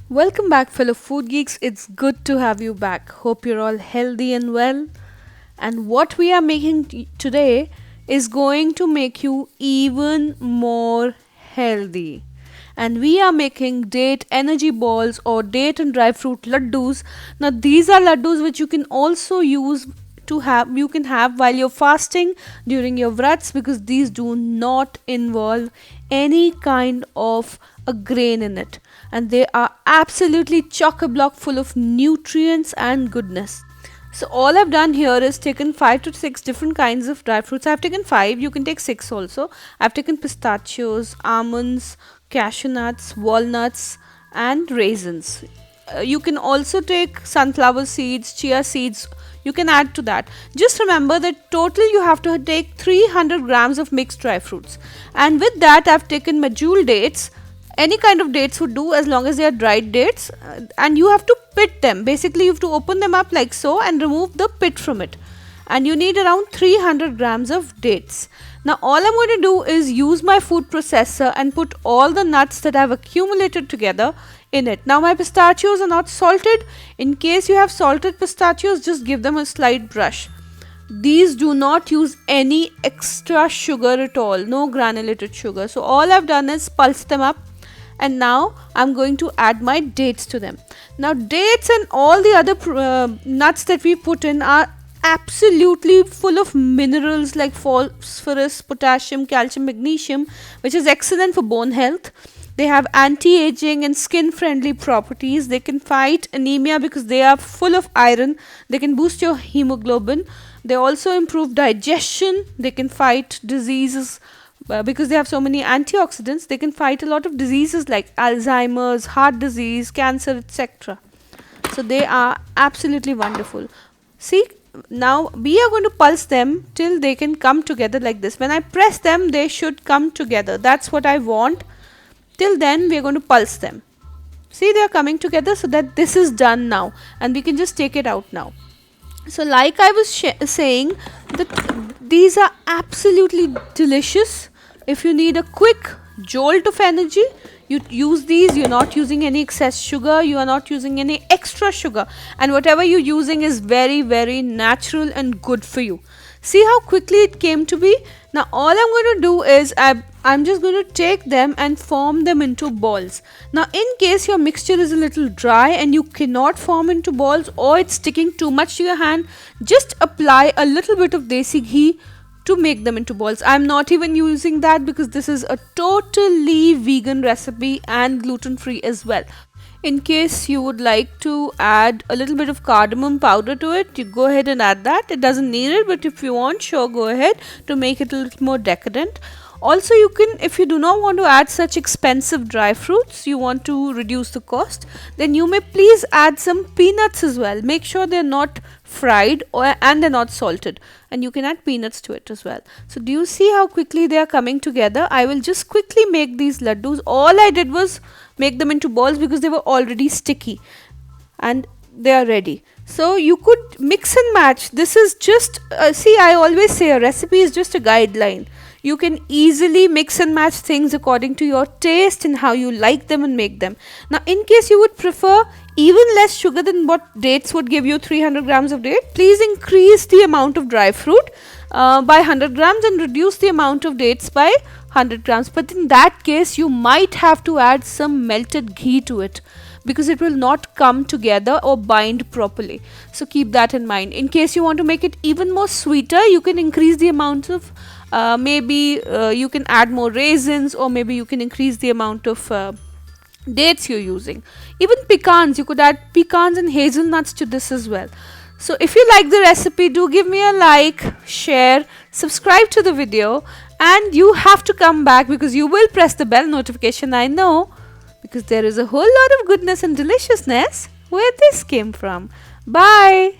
Welcome back, fellow food geeks. It's good to have you back. Hope you're all healthy and well. And what we are making today is going to make you even more healthy. And we are making date energy balls or date and dry fruit laddus. Now, these are laddus which you can also use you can have while you're fasting during your vrats, because these do not involve any kind of a grain in it, and they are absolutely chock-a-block full of nutrients and goodness. So all I've done here is taken 5 to 6 different kinds of dry fruits. I've taken 5, you can take 6 also. I've taken pistachios, almonds, cashew nuts, walnuts, and raisins. You can also take sunflower seeds, chia seeds. You can add to that. Just remember that total you have to take 300 grams of mixed dry fruits. And with that, I've taken medjool dates. Any kind of dates would do as long as they are dried dates, and you have to pit them. Basically, you have to open them up like so and remove the pit from it. And you need around 300 grams of dates. Now all I'm going to do is use my food processor and put all the nuts that I've accumulated together in it. Now my pistachios are not salted. In case you have salted pistachios, just give them a slight brush. These do not use any extra sugar at all, no granulated sugar. So all I've done is pulse them up, and now I'm going to add my dates to them. Now dates and all the other nuts that we put in are absolutely full of minerals like phosphorus, potassium, calcium, magnesium, which is excellent for bone health. They have anti-aging and skin-friendly properties. They can fight anemia because they are full of iron. They can boost your hemoglobin. They also improve digestion. They can fight diseases because they have so many antioxidants. They can fight a lot of diseases like Alzheimer's, heart disease, cancer, etc. So they are absolutely wonderful. See, now we are going to pulse them till they can come together like this. When I press them, they should come together. That's what I want. Till then, we are going to pulse them. See, they are coming together, so that this is done now, and we can just take it out now. So like I was saying, that these are absolutely delicious. If you need a quick jolt of energy, you use these. You're not using any excess sugar, you are not using any extra sugar, and whatever you're using is very, very natural and good for you. See how quickly it came to be. Now all I'm going to do is I'm just going to take them and form them into balls. Now in case your mixture is a little dry and you cannot form into balls, or it's sticking too much to your hand, just apply a little bit of desi ghee to make them into balls. I'm not even using that because this is a totally vegan recipe and gluten free as well. In case you would like to add a little bit of cardamom powder to it, you go ahead and add that. It doesn't need it, but if you want, sure, go ahead to make it a little more decadent. Also, you can, if you do not want to add such expensive dry fruits, you want to reduce the cost, then you may please add some peanuts as well. Make sure they're not fried and they're not salted, and you can add peanuts to it as well. So do you see how quickly they are coming together? I will just quickly make these laddus. All I did was make them into balls because they were already sticky, and they are ready. So you could mix and match. This is just see, I always say a recipe is just a guideline. You can easily mix and match things according to your taste and how you like them and make them. Now in case you would prefer even less sugar than what dates would give you, 300 grams of date, please increase the amount of dry fruit by 100 grams and reduce the amount of dates by 100 grams. But in that case, you might have to add some melted ghee to it, because it will not come together or bind properly. So keep that in mind. In case you want to make it even more sweeter, you can increase the amount of you can add more raisins, or maybe you can increase the amount of dates you're using. Even pecans, you could add pecans and hazelnuts to this as well. So if you like the recipe, do give me a like, share, subscribe to the video, and you have to come back because you will press the bell notification, I know, because there is a whole lot of goodness and deliciousness where this came from. Bye.